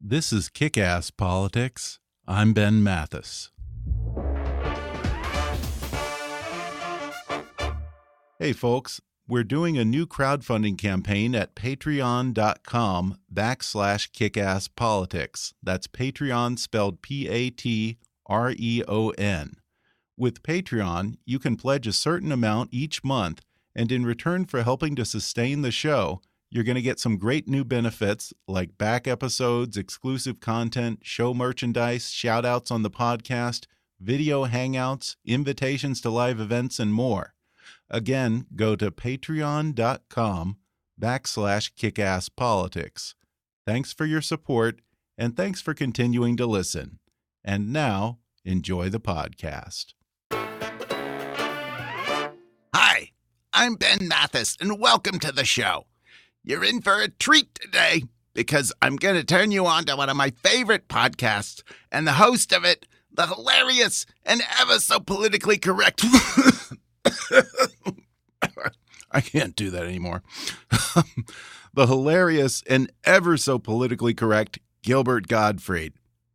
This is Kick-Ass Politics. I'm Ben Mathis. Hey folks, we're doing a new crowdfunding campaign at patreon.com/kickasspolitics. That's Patreon spelled Patreon. With Patreon, you can pledge a certain amount each month, and in return for helping to sustain the show, you're going to get some great new benefits like back episodes, exclusive content, show merchandise, shout-outs on the podcast, video hangouts, invitations to live events, and more. Again, go to patreon.com/kickasspolitics. Thanks for your support, and thanks for continuing to listen. And now, enjoy the podcast. Hi, I'm Ben Mathis, and welcome to the show. You're in for a treat today, because I'm going to turn you on to one of my favorite podcasts, and the host of it, the hilarious and ever so politically correct... I can't do that anymore. The hilarious and ever so politically correct Gilbert Gottfried.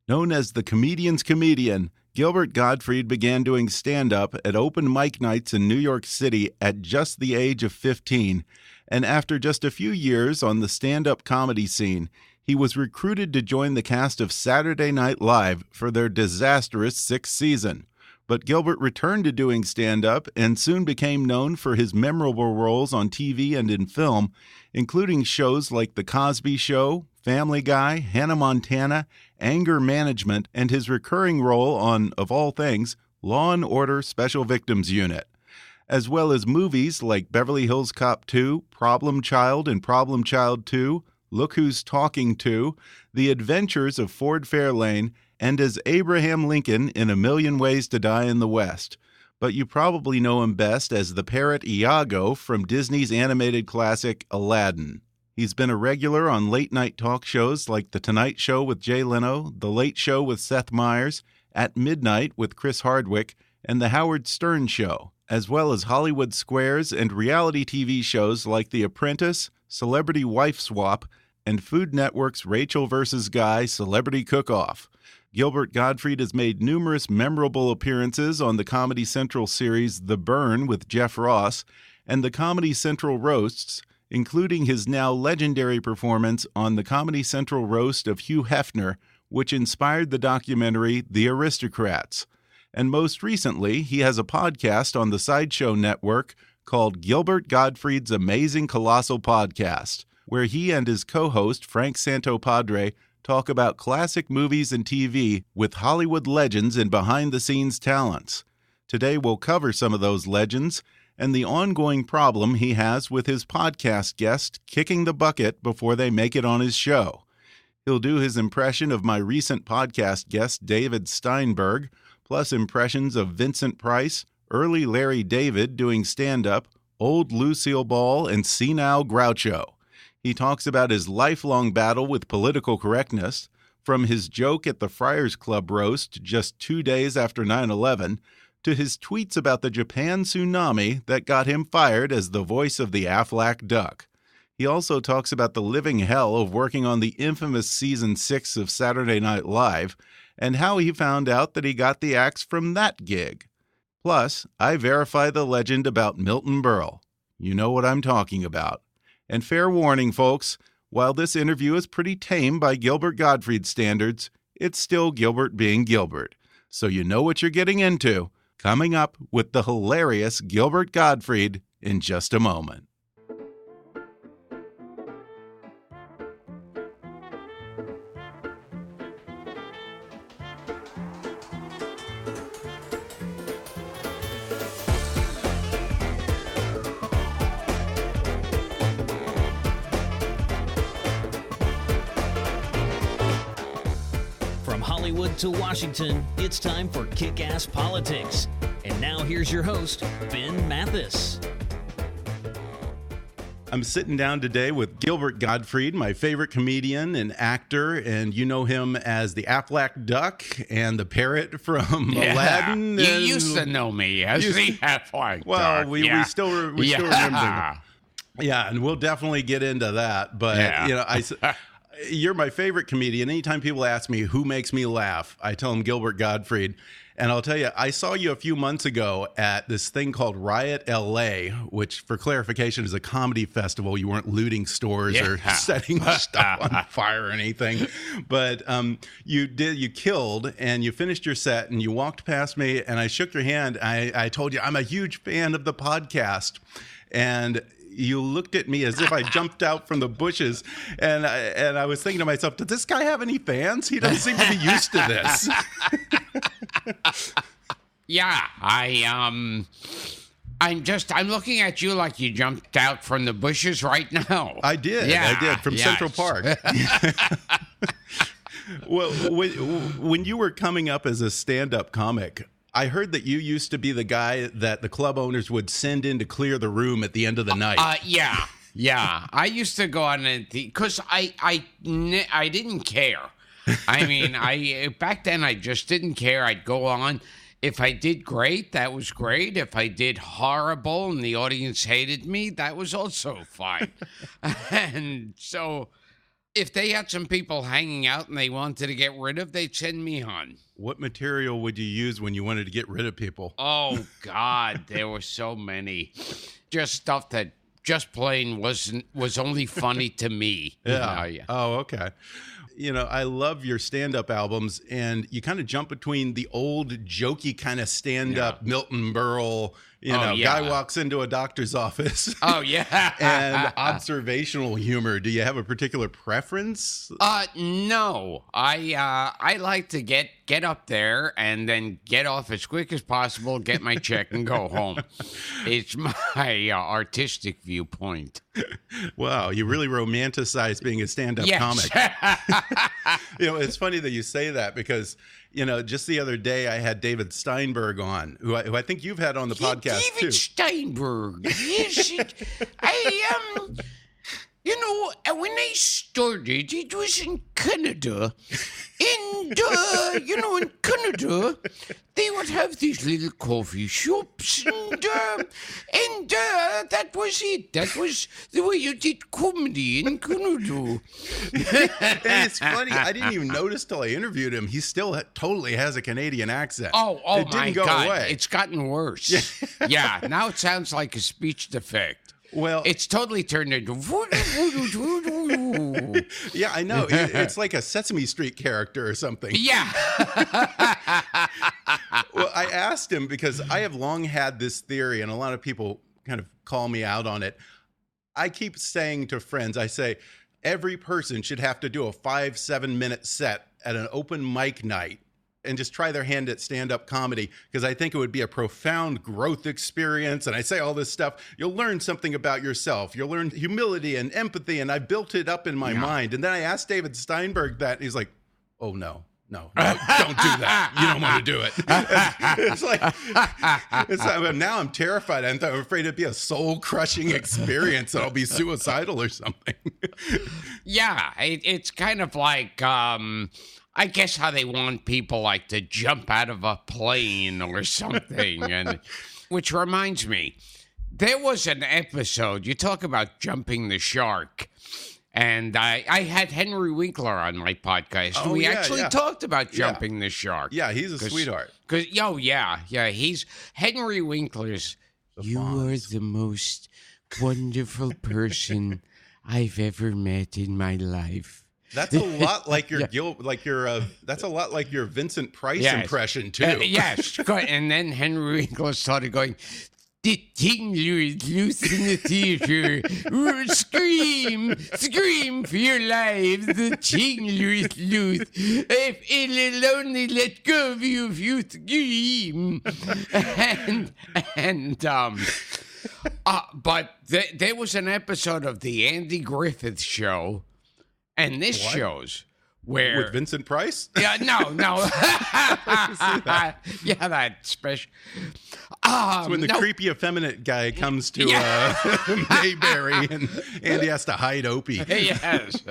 Known as the comedian's comedian, Gilbert Gottfried began doing stand-up at open mic nights in New York City at just the age of 15, and after just a few years on the stand-up comedy scene, he was recruited to join the cast of Saturday Night Live for their disastrous 6th season. But Gilbert returned to doing stand-up and soon became known for his memorable roles on TV and in film, including shows like The Cosby Show, Family Guy, Hannah Montana, Anger Management, and his recurring role on, of all things, Law & Order Special Victims Unit, as well as movies like Beverly Hills Cop 2, Problem Child and Problem Child 2, Look Who's Talking 2, The Adventures of Ford Fairlane, and as Abraham Lincoln in A Million Ways to Die in the West. But you probably know him best as the parrot Iago from Disney's animated classic Aladdin. He's been a regular on late-night talk shows like The Tonight Show with Jay Leno, The Late Show with Seth Meyers, At Midnight with Chris Hardwick, and The Howard Stern Show, as well as Hollywood Squares and reality TV shows like The Apprentice, Celebrity Wife Swap, and Food Network's Rachel vs. Guy Celebrity Cook-Off. Gilbert Gottfried has made numerous memorable appearances on the Comedy Central series The Burn with Jeff Ross and the Comedy Central Roasts, including his now legendary performance on the Comedy Central roast of Hugh Hefner, which inspired the documentary The Aristocrats. And most recently, he has a podcast on the Sideshow Network called Gilbert Gottfried's Amazing Colossal Podcast, where he and his co-host Frank Santopadre talk about classic movies and TV with Hollywood legends and behind-the-scenes talents. Today we'll cover some of those legends and the ongoing problem he has with his podcast guest kicking the bucket before they make it on his show. He'll do his impression of my recent podcast guest David Steinberg, plus impressions of Vincent Price, early Larry David doing stand-up, old Lucille Ball, and senile Groucho. He talks about his lifelong battle with political correctness, from his joke at the Friars Club roast just 2 days after 9/11, to his tweets about the Japan Tsnumani that got him fired as the voice of the Aflac duck. He also talks about the living hell of working on the infamous Season 6 of Saturday Night Live, and how he found out that he got the axe from that gig. Plus, I verify the legend about Milton Berle. You know what I'm talking about. And fair warning, folks, while this interview is pretty tame by Gilbert Gottfried standards, it's still Gilbert being Gilbert. So you know what you're getting into. Coming up with the hilarious Gilbert Gottfried in just a moment. Hollywood to Washington, it's time for Kick-Ass Politics. And now here's your host, Ben Mathis. I'm sitting down today with Gilbert Gottfried, my favorite comedian and actor, and you know him as the Aflac duck and the parrot from Aladdin. You used to know me as the Aflac duck. Well, we still remember. Yeah, and we'll definitely get into that. But you know, You're my favorite comedian. Anytime people ask me who makes me laugh, I tell them Gilbert Gottfried. And I'll tell you, I saw you a few months ago at this thing called Riot LA, which, for clarification, is a comedy festival. You weren't looting stores or setting stuff on fire or anything. But you killed, and you finished your set, and you walked past me, and I shook your hand. I told you, I'm a huge fan of the podcast. And you looked at me as if I jumped out from the bushes, and I was thinking to myself, did this guy have any fans? He doesn't seem to be used to this. Yeah, I'm looking at you like you jumped out from the bushes right now. I did. Yeah, I did from yes. Central Park. Well, when you were coming up as a stand-up comic, I heard that you used to be the guy that the club owners would send in to clear the room at the end of the night. Yeah. I used to go on because I didn't care. I mean, back then I just didn't care. I'd go on. If I did great, that was great. If I did horrible and the audience hated me, that was also fine. And so if they had some people hanging out and they wanted to get rid of, they'd send me on. What material would you use when you wanted to get rid of people? Oh, God, there were so many. Just stuff that just plain was only funny to me. Yeah. You know? Oh, okay. You know, I love your stand-up albums, and you kind of jump between the old jokey kind of stand-up Milton Berle, guy walks into a doctor's office. Oh, yeah. And observational humor. Do you have a particular preference? No. I like to get up there and then get off as quick as possible, get my check, and go home. It's my artistic viewpoint. Wow, you really romanticize being a stand-up comic. It's funny that you say that because, just the other day I had David Steinberg on, who I think you've had on the podcast too. David Steinberg. Yes, when I started, it was in Canada. And, in Canada, they would have these little coffee shops, and that was it. That was the way you did comedy in Canada. And it's funny, I didn't even notice till I interviewed him. He still totally has a Canadian accent. Oh it didn't my go God. away. It's gotten worse. Yeah, now it sounds like a speech defect. Well, it's totally turned into. Yeah, I know. It's like a Sesame Street character or something. Yeah. Well, I asked him because I have long had this theory, and a lot of people kind of call me out on it. I keep saying to friends, I say, every person should have to do a 5-7 minute set at an open mic night and just try their hand at stand-up comedy, because I think it would be a profound growth experience. And I say all this stuff. You'll learn something about yourself. You'll learn humility and empathy. And I built it up in my mind. And then I asked David Steinberg that. And he's like, oh, no, don't do that. You don't want to do it. It's like now I'm terrified. I'm afraid it'd be a soul-crushing experience. I'll be suicidal or something. Yeah, it's kind of like... I guess how they want people like to jump out of a plane or something. And which reminds me, there was an episode, you talk about jumping the shark. And I had Henry Winkler on my podcast. Oh, we yeah, actually yeah. talked about jumping the shark. Yeah, he's a sweetheart. He's Henry Winkler's. You are the most wonderful person I've ever met in my life. That's a lot like your that's a lot like your Vincent Price impression too. Yes, and then Henry Winkler started going, "The tingler is loose in the theater. Scream for your lives. The tingler is loose. If it'll only let go of you if you scream." But there was an episode of the Andy Griffith Show. And this shows where... With Vincent Price? Yeah, no. Yeah, that special... It's when the creepy effeminate guy comes to Mayberry and Andy has to hide Opie. Yes.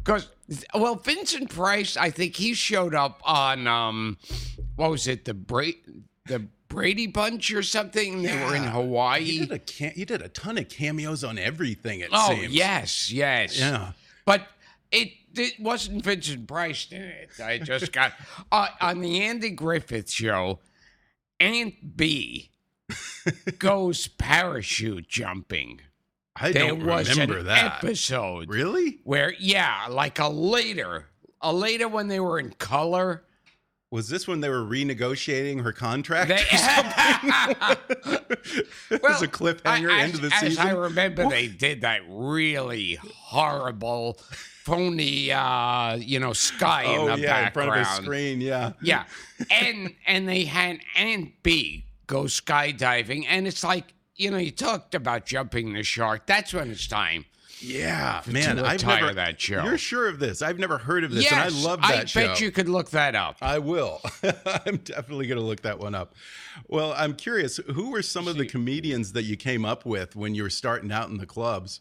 Because, Vincent Price, I think he showed up on, what was it, the Brady Bunch or something. They were in Hawaii. You did a ton of cameos on everything, it Oh, seems. yes. Yeah. But it wasn't Vincent Price in it. I just got... on the Andy Griffith Show, Aunt B goes parachute jumping. I don't remember that. Episode. Really? Where, like a later when they were in color. Was this when they were renegotiating her contract? It was a cliffhanger into the season. As I remember, they did that really horrible, phony, sky in the background. In front of the screen, yeah. Yeah, and they had Aunt B go skydiving, and it's like, you talked about jumping the shark. That's when it's time. Yeah, to man, I've retire never that show. You're sure of this? I've never heard of this, Yes, and I love that show. I bet you could look that up. I will. I'm definitely going to look that one up. Well, I'm curious, who were some of the comedians that you came up with when you were starting out in the clubs?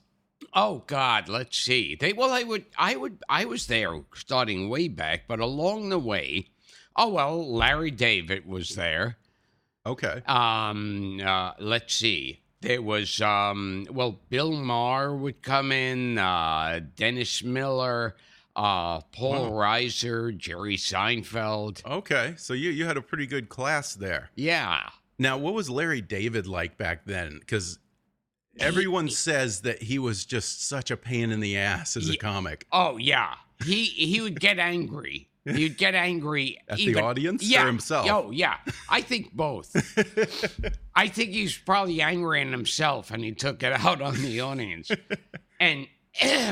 Oh God, let's see. I was there starting way back, but along the way, Larry David was there. Okay. Let's see. There was, Bill Maher would come in, Dennis Miller, Paul Reiser, Jerry Seinfeld. Okay, so you had a pretty good class there. Yeah. Now, what was Larry David like back then? Because everyone says that he was just such a pain in the ass as a comic. Oh, yeah. He would get angry. He'd get angry at the audience or himself? Oh, yeah. I think both. I think he's probably angry at himself, and he took it out on the audience. And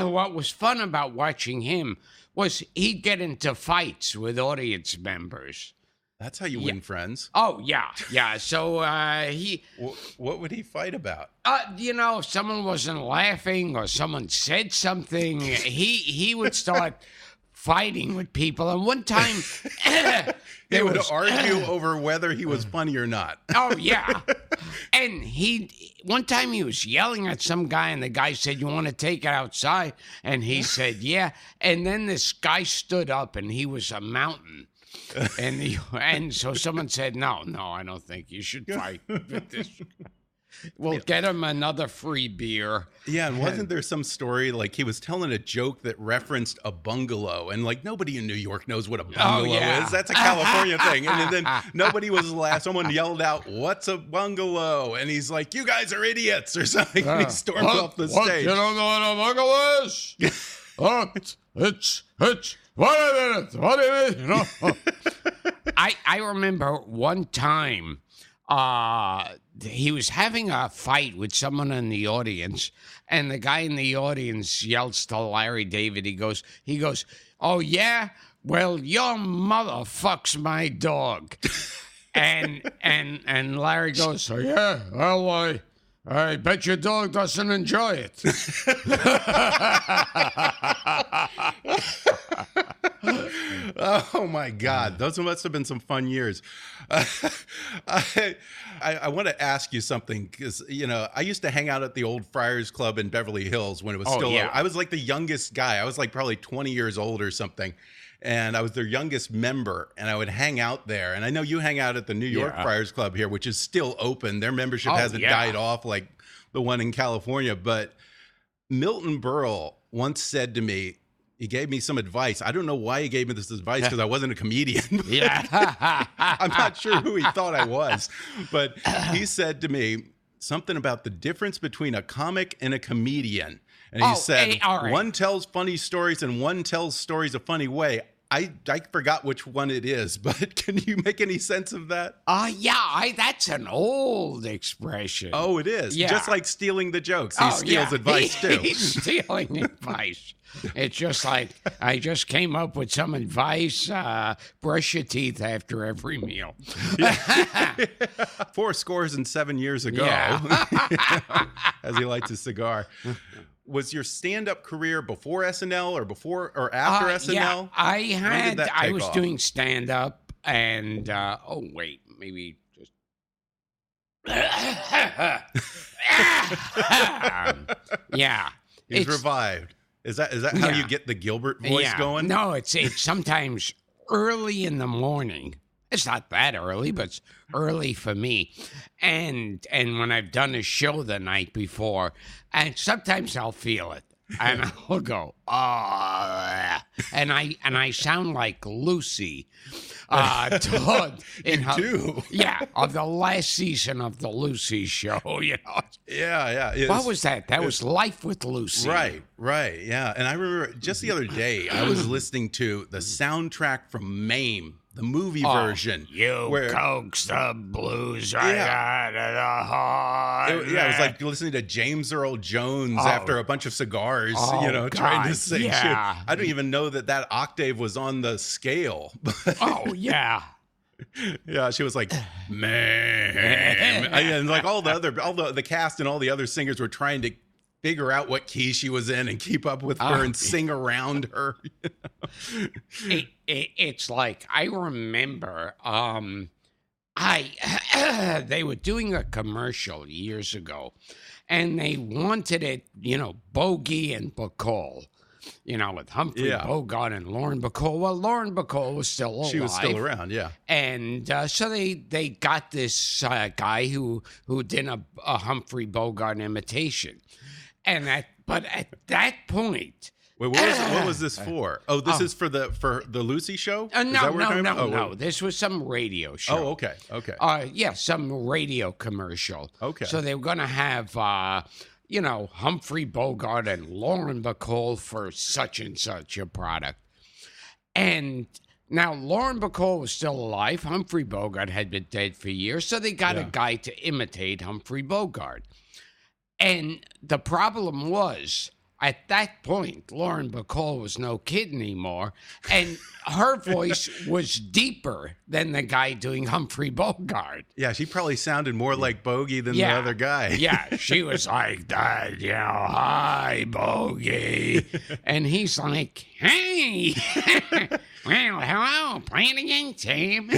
what was fun about watching him was he'd get into fights with audience members. That's how you win friends. Oh, yeah. Yeah. So What would he fight about? If someone wasn't laughing or someone said something, he would start fighting with people. And one time they would argue over whether he was funny or not. Oh, yeah. And one time he was yelling at some guy, and the guy said, "You want to take it outside?" And he said, "Yeah." And then this guy stood up, and he was a mountain. And so someone said, no, I don't think you should fight with this. We'll get him another free beer. Yeah, and wasn't there some story, like he was telling a joke that referenced a bungalow, and like nobody in New York knows what a bungalow is. That's a California thing. And then nobody was laughing. Someone yelled out, "What's a bungalow?" And he's like, "You guys are idiots," or something. And he stormed off the stage. You don't know what a bungalow is? It's what a minute. I remember one time he was having a fight with someone in the audience, and the guy in the audience yells to Larry David. He goes, "Oh yeah? Well, your mother fucks my dog." and Larry goes, "Oh yeah? Well, I bet your dog doesn't enjoy it." Oh my God, those must have been some fun years. I want to ask you something, because I used to hang out at the old Friars Club in Beverly Hills when it was still. I was like the youngest guy. I was like probably 20 years old or something, and I was their youngest member, and I would hang out there. And I know you hang out at the New York Friars Club here, which is still open. Their membership hasn't died off like the one in California. But Milton Berle once said to me, he gave me some advice. I don't know why he gave me this advice, because I wasn't a comedian. I'm not sure who he thought I was. But he said to me something about the difference between a comic and a comedian. And he said, one tells funny stories and one tells stories a funny way. I forgot which one it is, but can you make any sense of that? That's an old expression. Oh, it is? Yeah. Just like stealing the jokes. He steals advice, too. He's stealing advice. It's just like, I just came up with some advice. Brush your teeth after every meal. 7 years ago, as he lights a cigar. Was your stand-up career before SNL or after SNL? Yeah, I was doing stand-up, and maybe just. Yeah, he's revived. Is that how you get the Gilbert voice going? No, it's sometimes early in the morning. It's not that early, but it's early for me. And when I've done a show the night before, and sometimes I'll feel it. And I'll go, oh, and I sound like Lucy. In her, yeah, of the last season of the Lucy show, Yeah. What was that? That was Life with Lucy. Right, yeah. And I remember just the other day, I was listening to the soundtrack from MAME, the movie version. You coax the blues right out of the heart. It was like listening to James Earl Jones after a bunch of cigars, trying to sing shit. I don't even know that octave was on the scale. Oh, yeah. Yeah, she was like, man. And like all the cast and all the other singers were trying to figure out what key she was in and keep up with her and sing around her. It's like, I remember they were doing a commercial years ago, and they wanted it, Bogey and Bacall, with Humphrey Bogart and Lauren Bacall. Well, Lauren Bacall was still alive. She was still around, yeah. And so they got this guy who did a Humphrey Bogart imitation. But at that point, wait, what was this for? Oh, this is for the Lucy show? No. This was some radio show. Oh, okay. Some radio commercial. Okay. So they were going to have, Humphrey Bogart and Lauren Bacall for such and such a product. And now Lauren Bacall was still alive. Humphrey Bogart had been dead for years. So they got a guy to imitate Humphrey Bogart. And the problem was, at that point, Lauren Bacall was no kid anymore, and her voice was deeper than the guy doing Humphrey Bogart. Yeah, she probably sounded more like Bogey than the other guy. Yeah, she was like that, hi, Bogey. And he's like, hey, well, hello, playing again, team.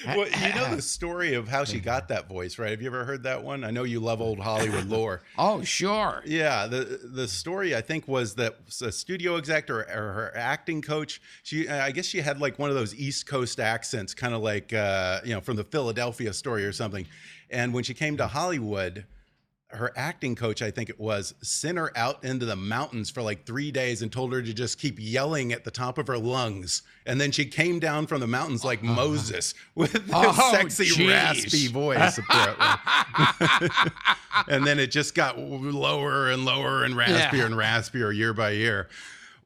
Well, the story of how she got that voice, right? Have you ever heard that one? I know you love old Hollywood lore. Oh, sure. Yeah, the story, I think, was that a studio exec or her acting coach, I guess she had like one of those East Coast accents, kind of like, from the Philadelphia Story or something. And when she came to Hollywood, her acting coach, I think it was, sent her out into the mountains for like 3 days and told her to just keep yelling at the top of her lungs. And then she came down from the mountains like Moses with this sexy, raspy voice, apparently. And then it just got lower and lower and raspier year by year.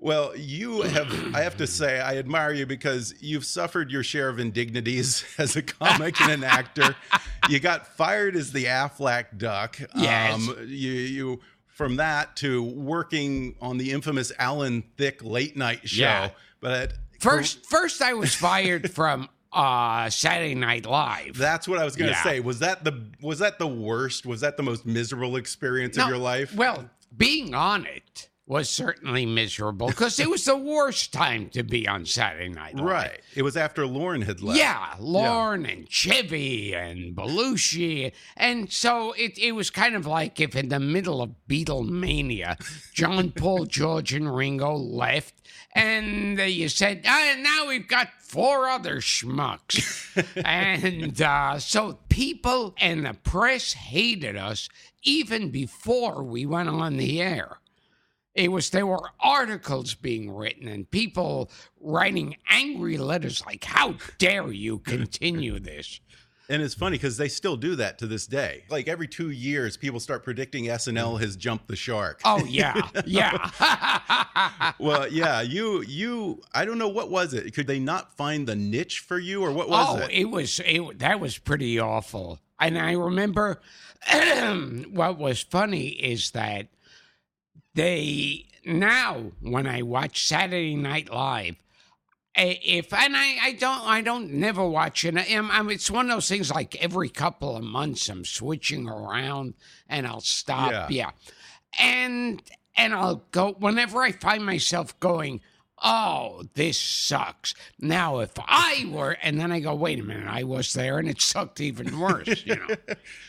Well, I have to say, I admire you because you've suffered your share of indignities as a comic and an actor. You got fired as the Aflac duck. Yes. You from that to working on the infamous Alan Thicke late night show. Yeah. But first I was fired from Saturday Night Live. That's what I was going to say. Was that the worst? Was that the most miserable experience of your life? Well, being on it was certainly miserable because it was the worst time to be on Saturday Night Live. Right. It was after Lauren had left. Yeah, Lauren and Chevy and Belushi. And so it was kind of like if in the middle of Beatlemania, John, Paul, George, and Ringo left, and you said, now we've got 4 other schmucks. And so people and the press hated us even before we went on the air. There were articles being written and people writing angry letters like, how dare you continue this? And it's funny because they still do that to this day. Like every 2 years, people start predicting SNL has jumped the shark. Oh, yeah. Yeah. Well, yeah, you, I don't know, what was it? Could they not find the niche for you or what was it? That was pretty awful. And I remember what was funny is that when I watch Saturday Night Live, I don't never watch it. It's one of those things like every couple of months I'm switching around and I'll stop. Yeah. And I'll go whenever I find myself going, oh, this sucks. Now, if I were, and then I go, wait a minute, I was there and it sucked even worse,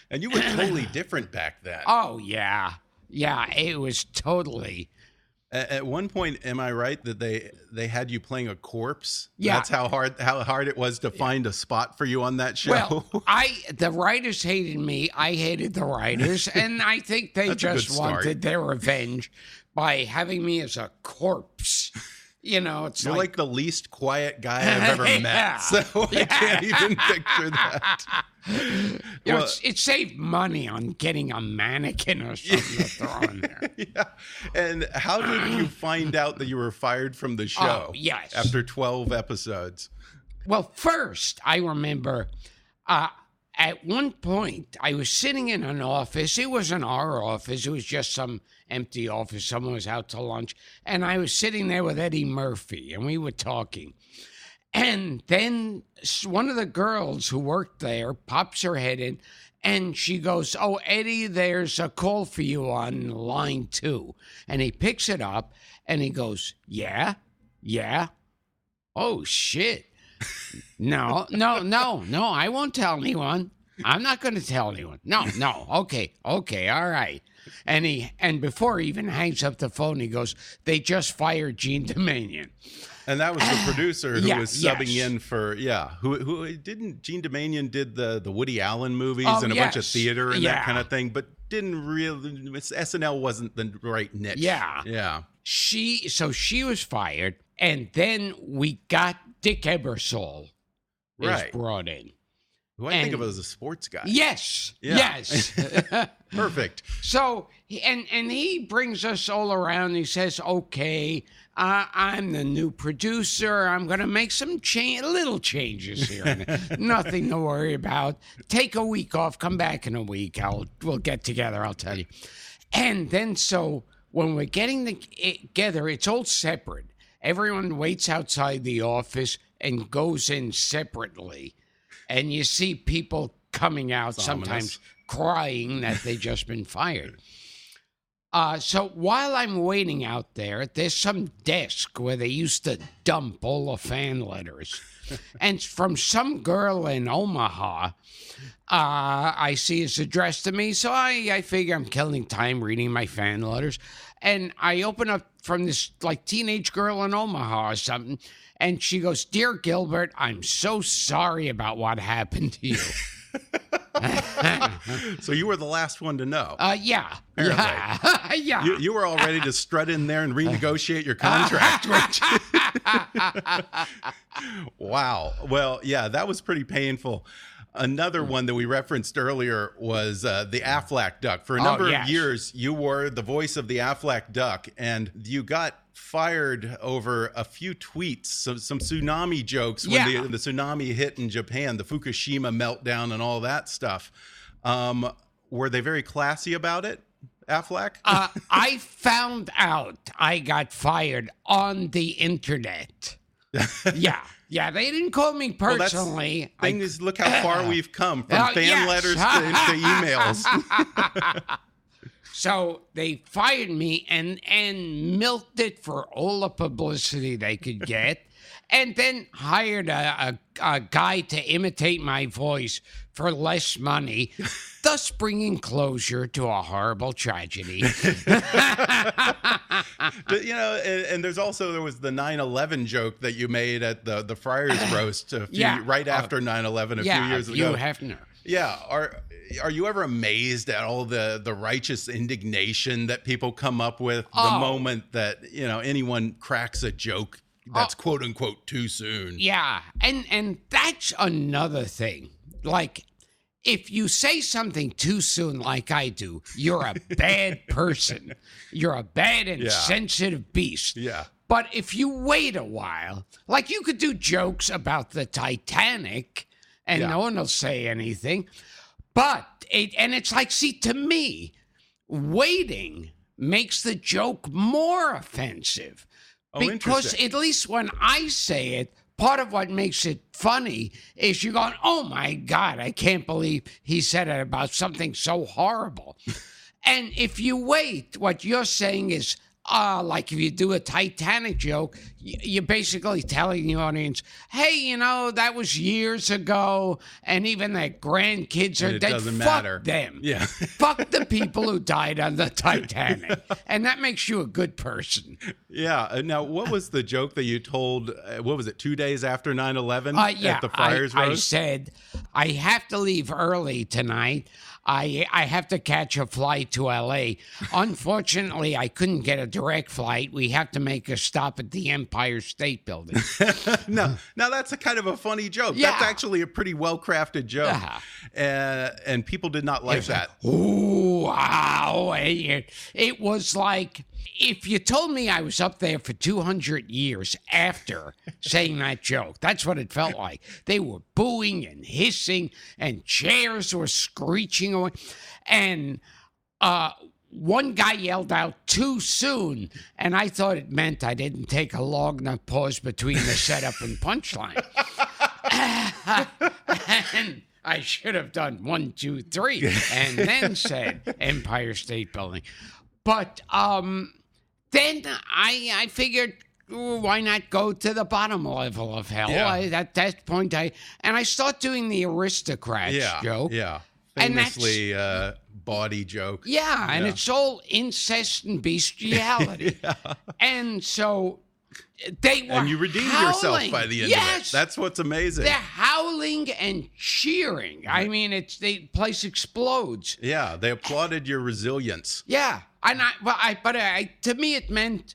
And you were totally different back then. Oh, yeah. Yeah, it was totally. At one point, am I right that they had you playing a corpse? Yeah. That's how hard it was to find a spot for you on that show. Well, the writers hated me. I hated the writers, and I think they just wanted their revenge by having me as a corpse. You know, it's You're like the least quiet guy I've ever met, so I can't even picture that. You know, it saved money on getting a mannequin or something to throw in there. Yeah. And how did you find out that you were fired from the show? Oh, yes. After 12 episodes. Well, first, I remember at one point, I was sitting in an office. It wasn't our office. It was just some empty office. Someone was out to lunch. And I was sitting there with Eddie Murphy, and we were talking. And then one of the girls who worked there pops her head in, and she goes, "Oh, Eddie, there's a call for you on line 2. And he picks it up, and he goes, "Yeah? Oh, shit. No, I won't tell anyone. I'm not going to tell anyone. No, okay, all right." And before he even hangs up the phone, he goes, "They just fired Gene Domanion." And that was the producer who was subbing yes. in for, who didn't, Gene Domanion did the Woody Allen movies and a bunch of theater and that kind of thing, but didn't really, SNL wasn't the right niche. Yeah. So she was fired, and then we got Dick Ebersol is brought in. Who I think of as a sports guy. Yes. Perfect. So, and he brings us all around. He says, "Okay, I'm the new producer. I'm going to make some little changes here. Nothing to worry about. Take a week off. Come back in a week. We'll get together. I'll tell you." And then so when we're getting together, it's all separate. Everyone waits outside the office and goes in separately. And you see people coming out, sometimes crying that they just been fired. So while I'm waiting out there, there's some desk where they used to dump all the fan letters. And from some girl in Omaha, I see it's addressed to me. So I figure I'm killing time reading my fan letters. And I open up from this like teenage girl in Omaha or something. And she goes, "Dear Gilbert, I'm so sorry about what happened to you." So you were the last one to know. Yeah. You were all ready to strut in there and renegotiate your contract, weren't you? Wow. Well, yeah, that was pretty painful. Another one that we referenced earlier was the Aflac duck. For a number of years, you were the voice of the Aflac duck, and you got fired over a few tweets, some tsunami jokes when the tsunami hit in Japan, the Fukushima meltdown and all that stuff. Were they very classy about it, Aflac? I found out I got fired on the internet. Yeah, they didn't call me personally. Look how far we've come from fan letters to emails. So they fired me and milked it for all the publicity they could get, and then hired a guy to imitate my voice for less money, thus bringing closure to a horrible tragedy. And there was the 9/11 joke that you made at the Friar's roast right after 9/11 a few years ago. Hugh Hefner. Yeah. Are you ever amazed at all the righteous indignation that people come up with the moment that, anyone cracks a joke that's quote unquote too soon? Yeah. And that's another thing. Like, if you say something too soon like I do, you're a bad person. You're a bad and sensitive beast. Yeah. But if you wait a while, like you could do jokes about the Titanic and no one will say anything. But it's like, see, to me, waiting makes the joke more offensive. Because at least when I say it, part of what makes it funny is you're going, "Oh my God, I can't believe he said it about something so horrible." And if you wait, what you're saying is, like if you do a Titanic joke, you're basically telling the audience, hey, you know, that was years ago, and even their grandkids are dead. Doesn't Fuck matter. them. Yeah. Fuck the people who died on the Titanic. And that makes you a good person. Yeah. Now, what was the joke that you told, what was it, 2 days after 9/11 Yeah, at the Friars I roast? said, I have to leave early tonight. I have to catch a flight to L.A. Unfortunately, I couldn't get a direct flight. We have to make a stop at the Empire State Building. No, now that's a kind of a funny joke. Yeah. That's actually a pretty well-crafted joke. And people did not like that. Ooh, wow. It was like if you told me I was up there for 200 years after saying that joke. That's what it felt like. They were booing and hissing, and chairs were screeching away. And one guy yelled out too soon, and I thought it meant I didn't take a long enough pause between the setup and punchline. And I should have done 1, 2, 3, and then said Empire State Building. But then I figured, why not go to the bottom level of hell? Yeah. At that point, I start doing the aristocrats joke. Yeah. And that's- Famously bawdy joke. Yeah, and it's all incest and bestiality. And so they were And you redeemed howling. yourself by the end yes. of it. That's what's amazing. They're howling and cheering. I mean, the place explodes. Yeah, they applauded your resilience. Yeah, and to me it meant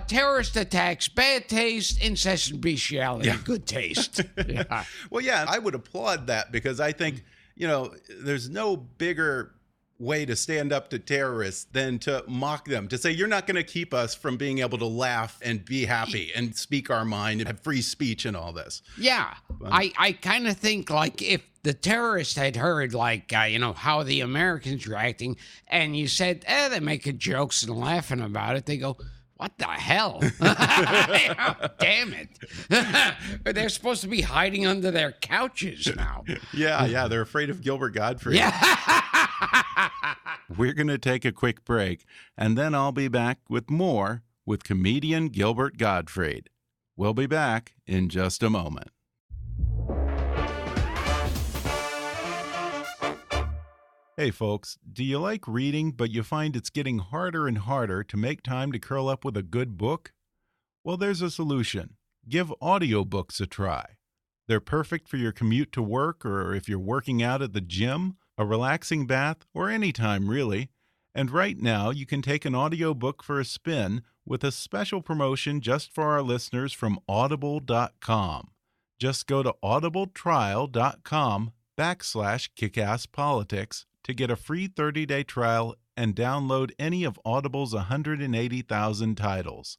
terrorist attacks, bad taste, incest and bestiality, good taste. Yeah. Well, yeah, I would applaud that because I think, there's no bigger way to stand up to terrorists than to mock them, to say you're not going to keep us from being able to laugh and be happy and speak our mind and have free speech and all this. Yeah, I kind of think like if the terrorists had heard like, how the Americans were acting, and you said, they're making jokes and laughing about it, they go, what the hell? Damn it. They're supposed to be hiding under their couches now. Yeah, they're afraid of Gilbert Gottfried. Yeah. We're going to take a quick break, and then I'll be back with more with comedian Gilbert Gottfried. We'll be back in just a moment. Hey folks, do you like reading, but you find it's getting harder and harder to make time to curl up with a good book? Well, there's a solution. Give audiobooks a try. They're perfect for your commute to work, or if you're working out at the gym, a relaxing bath, or any time really. And right now, you can take an audiobook for a spin with a special promotion just for our listeners from Audible.com. Just go to audibletrial.com/kickasspolitics to get a free 30-day trial and download any of Audible's 180,000 titles.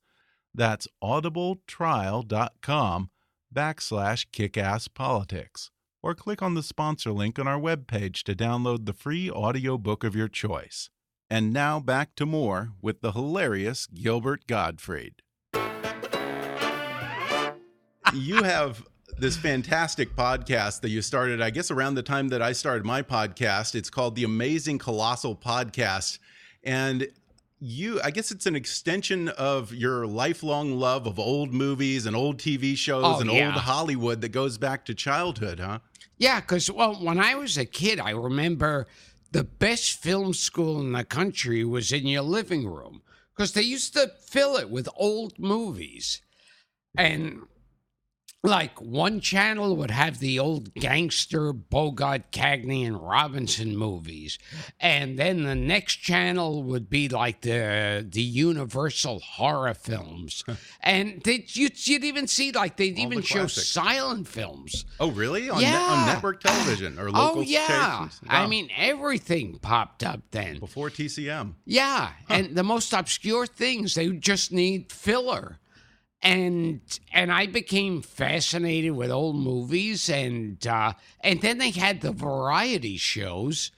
That's audibletrial.com/kickasspolitics. Or click on the sponsor link on our webpage to download the free audiobook of your choice. And now back to more with the hilarious Gilbert Gottfried. You have this fantastic podcast that you started, I guess, around the time that I started my podcast. It's called The Amazing Colossal Podcast. And I guess it's an extension of your lifelong love of old movies and old TV shows and old Hollywood that goes back to childhood, huh? Yeah, because, when I was a kid, I remember the best film school in the country was in your living room because they used to fill it with old movies. And like one channel would have the old gangster Bogart, Cagney, and Robinson movies. And then the next channel would be like the Universal horror films. And you'd even see like they'd even show silent films. Oh, really? On network television or local stations? Wow. I mean, everything popped up then. Before TCM. Yeah. And the most obscure things, they would just need filler. And I became fascinated with old movies, and then they had the variety shows.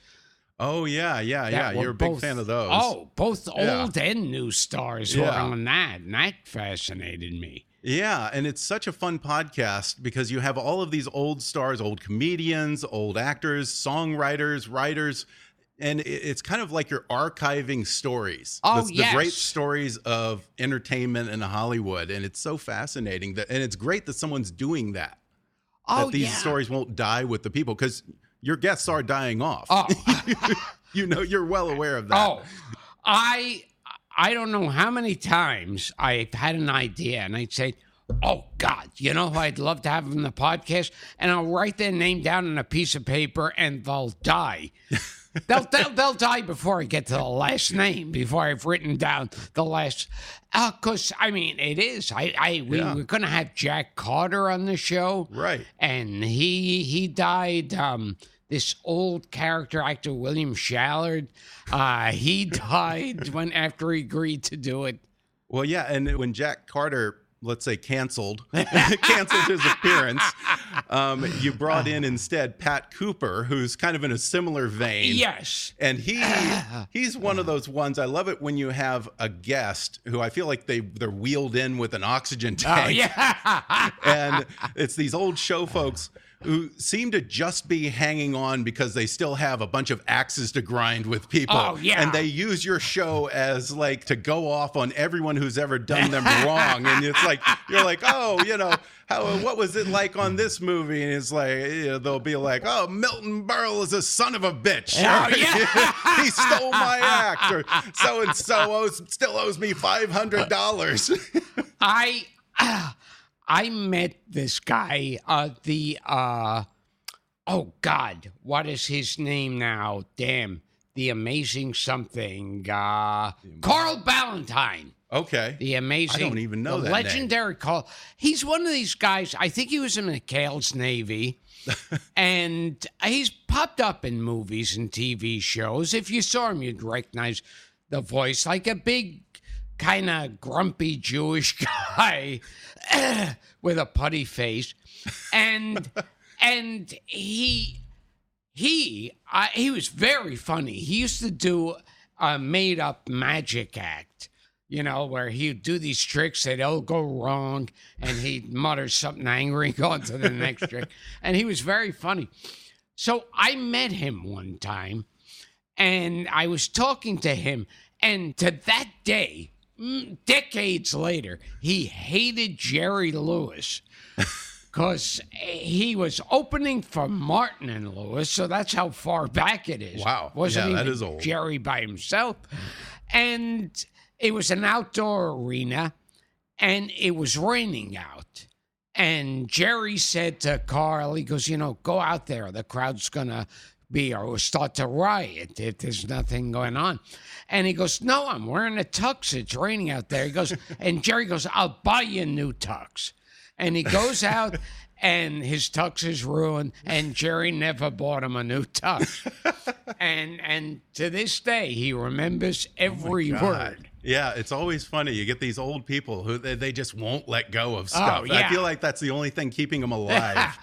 Oh yeah. You're a big fan of those. Oh, both old and new stars were on that, and that fascinated me. Yeah, and it's such a fun podcast because you have all of these old stars, old comedians, old actors, songwriters, writers. And it's kind of like you're archiving stories. Oh, the yes. great stories of entertainment in Hollywood. And it's so fascinating and it's great that someone's doing that. Oh, that these stories won't die with the people, because your guests are dying off. Oh. You're well aware of that. Oh, I don't know how many times I've had an idea and I'd say, oh, God, you know who I'd love to have on the podcast? And I'll write their name down on a piece of paper and they'll die. They'll die before I get to the last name, before I've written down the last. Because, I mean, it is. We were going to have Jack Carter on the show. Right. And he died. This old character actor, William Shallard, he died after he agreed to do it. Well, yeah, and when Jack Carter, let's say, canceled his appearance, you brought in instead Pat Cooper, who's kind of in a similar vein. Yes. And he's one of those ones. I love it when you have a guest who I feel like they're wheeled in with an oxygen tank. Oh, yeah. And it's these old show folks who seem to just be hanging on because they still have a bunch of axes to grind with people. Oh, yeah. And they use your show as like to go off on everyone who's ever done them wrong. And it's like, you're like, oh, you know, what was it like on this movie? And it's like, you know, they'll be like, oh, Milton Berle is a son of a bitch. Oh, yeah. He stole my act. Or so-and-so still owes me $500. I met this guy, oh God, what is his name now? Damn, the amazing something, Carl Ballantine. Okay. The amazing. I don't even know that legendary Carl. He's one of these guys, I think he was in McHale's Navy, and he's popped up in movies and TV shows. If you saw him, you'd recognize the voice, like a big, kind of grumpy Jewish guy with a putty face, and he was very funny. He used to do a made up magic act, you know, where he'd do these tricks that all go wrong, and he'd mutter something angry and go on to the next trick, and he was very funny. So I met him one time, and I was talking to him, and to that day, decades later, he hated Jerry Lewis because he was opening for Martin and Lewis, so that's how far back it is. Wow. Wasn't that even is old. Jerry by himself. And it was an outdoor arena, and it was raining out. And Jerry said to Carl, he goes, you know, go out there. The crowd's going to start to riot if there's nothing going on. And he goes, no, I'm wearing a tux. It's raining out there. He goes, and Jerry goes, I'll buy you a new tux. And he goes out, and his tux is ruined, and Jerry never bought him a new tux. and to this day, he remembers every word. Yeah, it's always funny. You get these old people who they just won't let go of stuff. Oh, yeah. I feel like that's the only thing keeping them alive.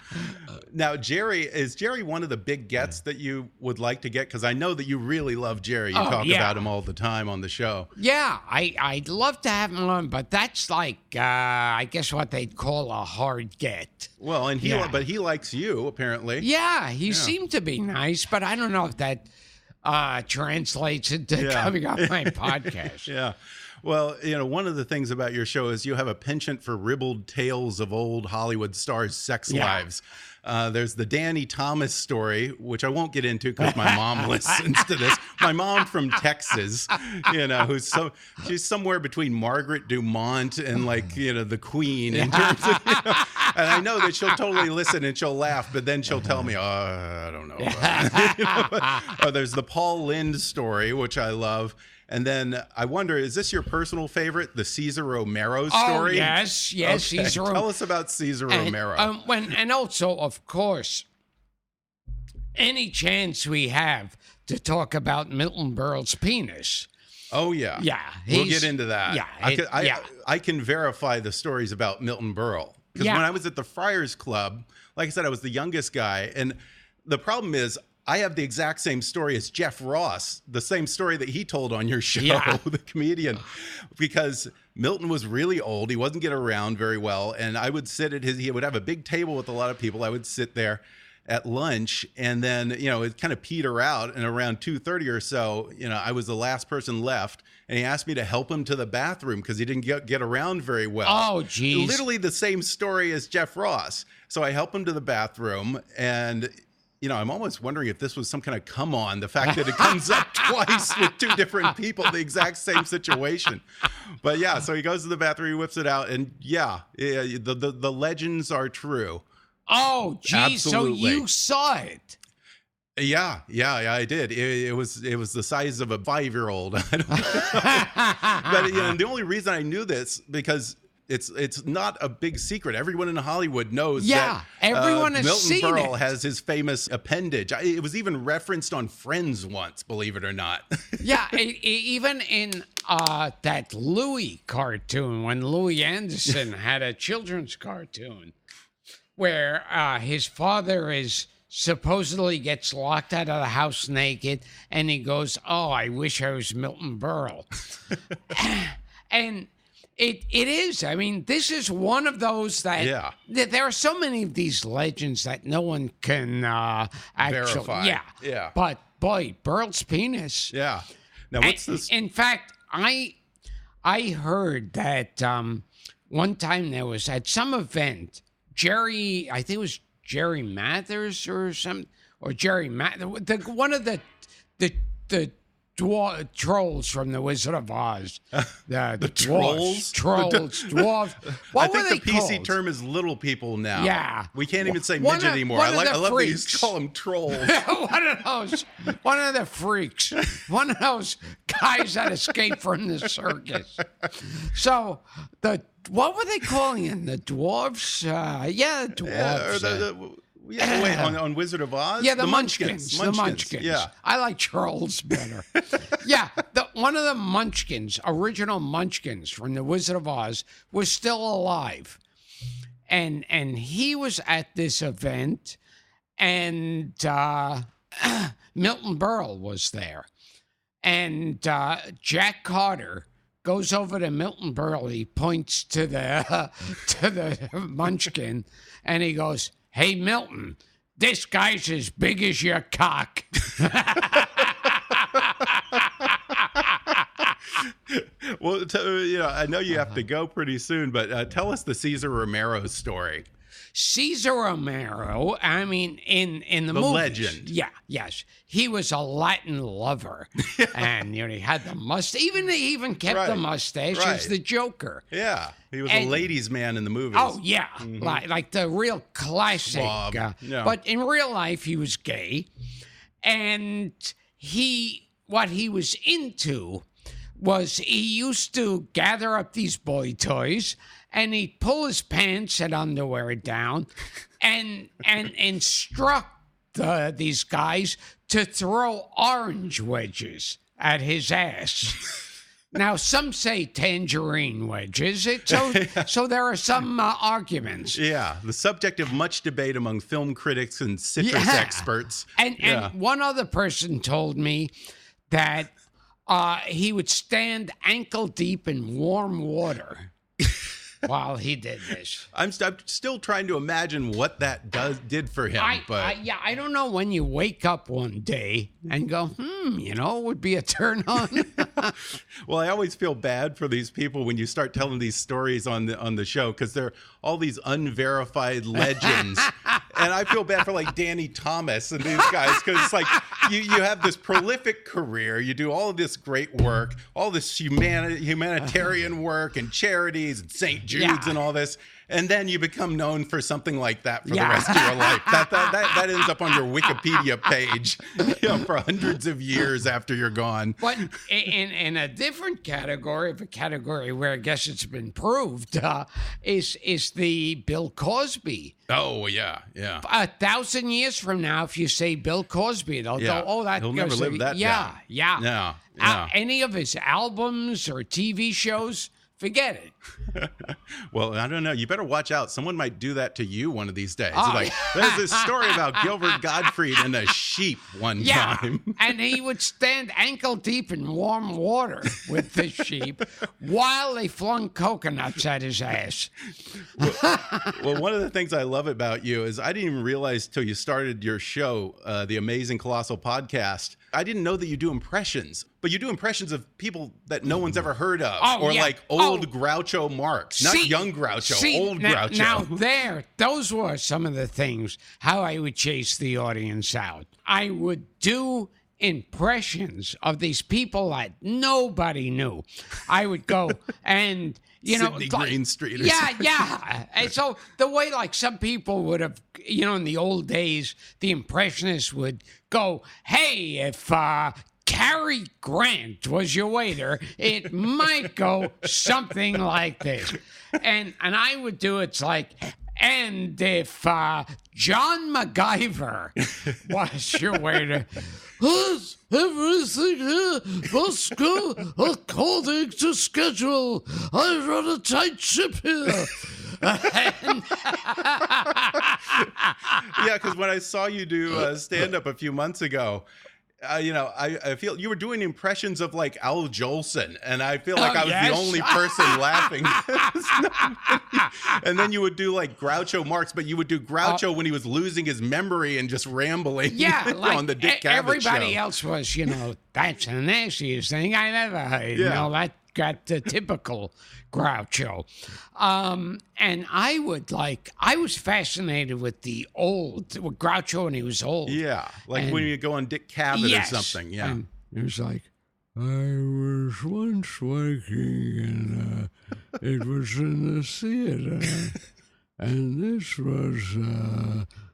Now, is Jerry one of the big gets that you would like to get? Because I know that you really love Jerry. You talk about him all the time on the show. Yeah, I'd love to have him on, but that's like, I guess what they'd call a hard get. Well, and but he likes you, apparently. Yeah, he seemed to be nice, but I don't know if that translates into coming on my podcast. Yeah. Well, you know, one of the things about your show is you have a penchant for ribald tales of old Hollywood stars' sex lives. There's the Danny Thomas story, which I won't get into because my mom listens to this. My mom from Texas, you know, she's somewhere between Margaret Dumont and, like, you know, the Queen in terms of, you know, and I know that she'll totally listen and she'll laugh, but then she'll tell me, oh, I don't know. You know, there's the Paul Lynde story, which I love. And then I wonder, is this your personal favorite, the Cesar Romero story? Oh, yes, okay. Cesar Romero. Tell us about Cesar Romero. And also, of course, any chance we have to talk about Milton Berle's penis. Oh, yeah. Yeah. We'll get into that. Yeah. I can verify the stories about Milton Berle. Because when I was at the Friars Club, like I said, I was the youngest guy. And the problem is, I have the exact same story as Jeff Ross, the same story that he told on your show, the comedian, because Milton was really old. He wasn't getting around very well. And I would sit at he would have a big table with a lot of people. I would sit there at lunch, and then, it kind of petered out, and around 2:30 or so, I was the last person left, and he asked me to help him to the bathroom because he didn't get around very well. Oh, geez. Literally the same story as Jeff Ross. So I help him to the bathroom, and I'm almost wondering if this was some kind of come on, the fact that it comes up twice with two different people, the exact same situation. But yeah, so he goes to the bathroom, he whips it out, and the legends are true. Oh, geez. Absolutely. So you saw it. Yeah, I did. It was the size of a 5-year-old. I don't know. But the only reason I knew this because it's not a big secret. Everyone in Hollywood knows that everyone has Milton seen Berle it. has his famous appendage. It was even referenced on Friends once, believe it or not. Yeah, even in that Louis cartoon, when Louis Anderson had a children's cartoon where his father supposedly gets locked out of the house naked, and he goes, "Oh, I wish I was Milton Berle." And it is. I mean, this is one of those that there are so many of these legends that no one can actually verify. Yeah. But boy, Berle's penis. Yeah. Now what's this? In fact, I heard that one time there was at some event, I think it was Jerry Mathers or Jerry Mathers, one of the trolls from the Wizard of Oz. The trolls? Dwarves. What were they I think the PC called? term is little people now. Yeah. We can't even say midget anymore. I love that you call them trolls. One of the freaks. One of those guys that escaped from the circus. So what were they calling them? The dwarves? The dwarves. On Wizard of Oz? Yeah, the Munchkins. The Munchkins. Yeah. I like trolls better. Yeah, one of the Munchkins, original Munchkins from the Wizard of Oz, was still alive. And he was at this event, and Milton Berle was there. And Jack Carter goes over to Milton Berle. He points to the Munchkin, and he goes, "Hey, Milton, this guy's as big as your cock." Well, I know you have to go pretty soon, but tell us the Cesar Romero story. Cesar Romero, I mean, in the movies, legend. Yeah, yes. He was a Latin lover. And, he had the mustache. He even kept the mustache as the Joker. Yeah. He was a ladies' man in the movies. Oh, yeah. Mm-hmm. Like the real classic. But in real life, he was gay. And what he was into was he used to gather up these boy toys, and he'd pull his pants and underwear down and instruct these guys to throw orange wedges at his ass. Now, some say tangerine wedges, so there are some arguments. Yeah, the subject of much debate among film critics and citrus experts. And one other person told me that he would stand ankle deep in warm water while he did this. I'm still trying to imagine what that did for him. I don't know when you wake up one day and go, it would be a turn on. Well, I always feel bad for these people when you start telling these stories on the show, because they're all these unverified legends. And I feel bad for like Danny Thomas and these guys, because it's like you have this prolific career, you do all of this great work, all this humanitarian work and charities and St. Jude's and all this. And then you become known for something like that for the rest of your life. That ends up on your Wikipedia page for hundreds of years after you're gone. But in a different category, where I guess it's been proved, is the Bill Cosby. Oh, yeah. 1,000 years from now, if you say Bill Cosby, they'll go, "Oh, that he'll never live that down." Yeah. Any of his albums or TV shows forget it. Well, I don't know. You better watch out. Someone might do that to you one of these days. Oh, Like, there's this story about Gilbert Gottfried and a sheep one time. And he would stand ankle deep in warm water with the sheep while they flung coconuts at his ass. Well, one of the things I love about you is I didn't even realize till you started your show, the Amazing Colossal Podcast. I didn't know that you do impressions, but you do impressions of people that no one's ever heard of, like old Groucho Marx, not young Groucho, old Groucho. Now those were some of the things how I would chase the audience out. I would do impressions of these people that nobody knew. I would go and Sydney Green Street. Yeah. And so the way like some people would have, in the old days, the impressionists would go, hey, if Cary Grant was your waiter, it might go something like this. And I would do it's like, and if John MacGyver was your waiter, everything here must go according to schedule. I run a tight ship here. Yeah, because when I saw you do stand-up a few months ago, I feel you were doing impressions of like Al Jolson, and I feel like I was the only person laughing. And then you would do like Groucho Marx, but you would do Groucho when he was losing his memory and just rambling on the Dick Cavett everybody show. else was, that's the nastiest thing I've ever heard. That got the typical Groucho. And I was fascinated with with Groucho when he was old. Yeah, like when you go on Dick Cavett or something. Yeah. And it was like, I was once working and it was in the theater. And this was,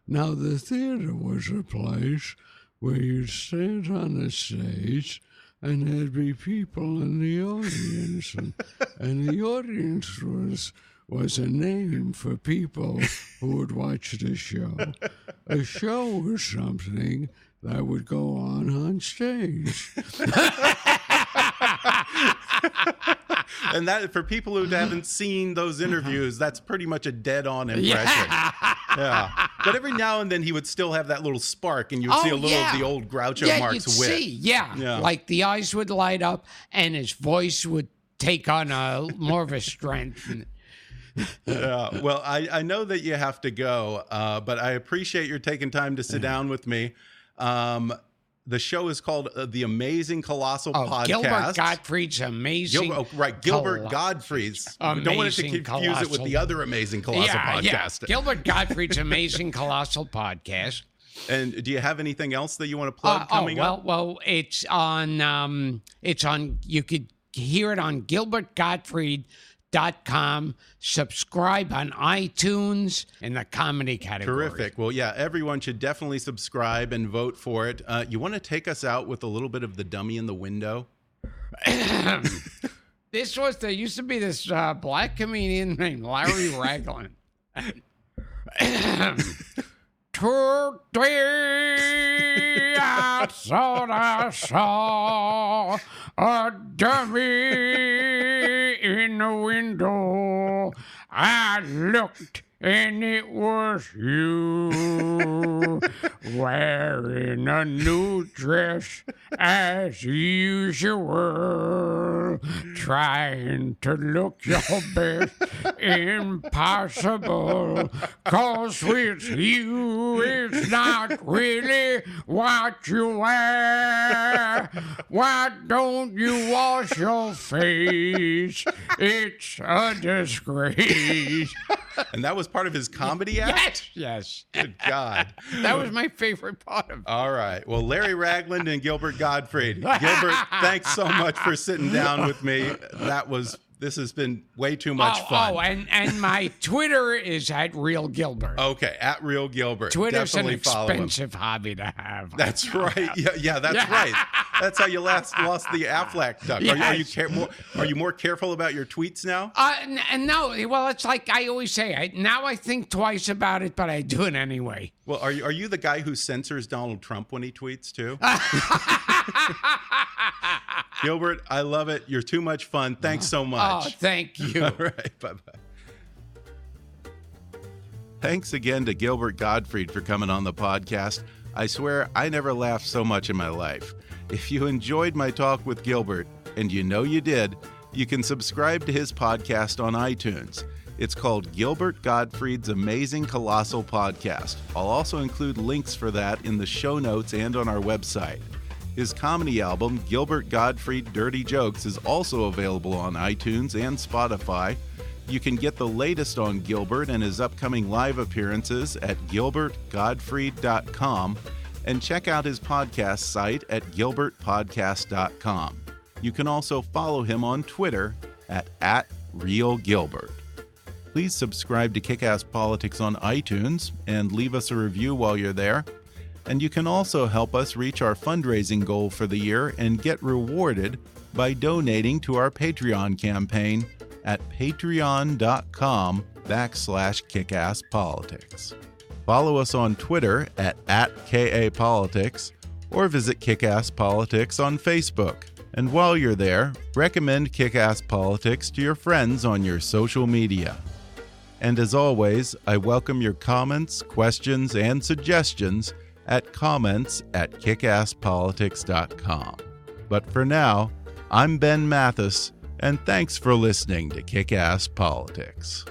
now the theater was a place where you'd stand on the stage and there'd be people in the audience. And the audience was a name for people who would watch the show. A show was something that would go on stage. And that, for people who haven't seen those interviews, that's pretty much a dead-on impression. Yeah. But every now and then he would still have that little spark, and you would see a little of the old Groucho Marx you'd wit. See, like the eyes would light up, and his voice would take on more of a strength. Yeah. Well, I know that you have to go, but I appreciate your taking time to sit down with me. The show is called The Amazing Colossal Podcast. Gilbert Gottfried's Amazing Gilbert Gottfried's. We don't want it to confuse it with the other Amazing Colossal Podcast. Yeah. Gilbert Gottfried's Amazing Colossal Podcast. And do you have anything else that you want to plug coming up? Well, it's on, you could hear it on GilbertGottfried.com. Subscribe on iTunes in the comedy category. Terrific. Well, yeah, everyone should definitely subscribe and vote for it. You want to take us out with a little bit of The Dummy in the Window? There used to be this black comedian named Larry Raglan. Today I thought I saw a dummy in the window. I looked and it was you, wearing a new dress as usual, trying to look your best, impossible, 'cause with you it's not really what you wear. Why don't you wash your face? It's a disgrace. And that was part of his comedy act? Yes. Good God. That was my favorite part of it. All right. Well, Larry Ragland and Gilbert Gottfried. Gilbert, thanks so much for sitting down with me. This has been way too much fun. And my Twitter is at Real Gilbert. Okay, at Real Gilbert. Twitter's definitely an expensive hobby to have. That's right. Yeah, that's right. That's how you lost the Aflac duck. Yes. Are you more careful about your tweets now? No. Well, it's like I always say. Now I think twice about it, but I do it anyway. Well, are you the guy who censors Donald Trump when he tweets too? Gilbert, I love it. You're too much fun. Thanks so much. Oh, thank you. All right. Bye-bye. Thanks again to Gilbert Gottfried for coming on the podcast. I swear I never laughed so much in my life. If you enjoyed my talk with Gilbert, and you know you did, you can subscribe to his podcast on iTunes. It's called Gilbert Gottfried's Amazing Colossal Podcast. I'll also include links for that in the show notes and on our website. His comedy album, Gilbert Gottfried Dirty Jokes, is also available on iTunes and Spotify. You can get the latest on Gilbert and his upcoming live appearances at gilbertgottfried.com and check out his podcast site at gilbertpodcast.com. You can also follow him on Twitter at @RealGilbert. Please subscribe to Kick-Ass Politics on iTunes and leave us a review while you're there. And you can also help us reach our fundraising goal for the year and get rewarded by donating to our Patreon campaign at patreon.com/kickAssPolitics. Follow us on Twitter at @KAPolitics or visit Kick-Ass Politics on Facebook. And while you're there, recommend Kick-Ass Politics to your friends on your social media. And as always, I welcome your comments, questions, and suggestions at comments@kickasspolitics.com. But for now, I'm Ben Mathis, and thanks for listening to Kick-Ass Politics.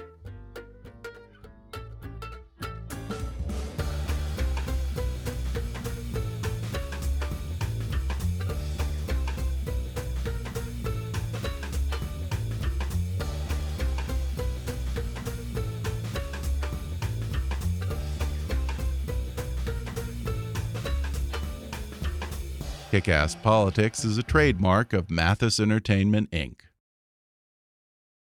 Kick-Ass Politics is a trademark of Mathis Entertainment, Inc.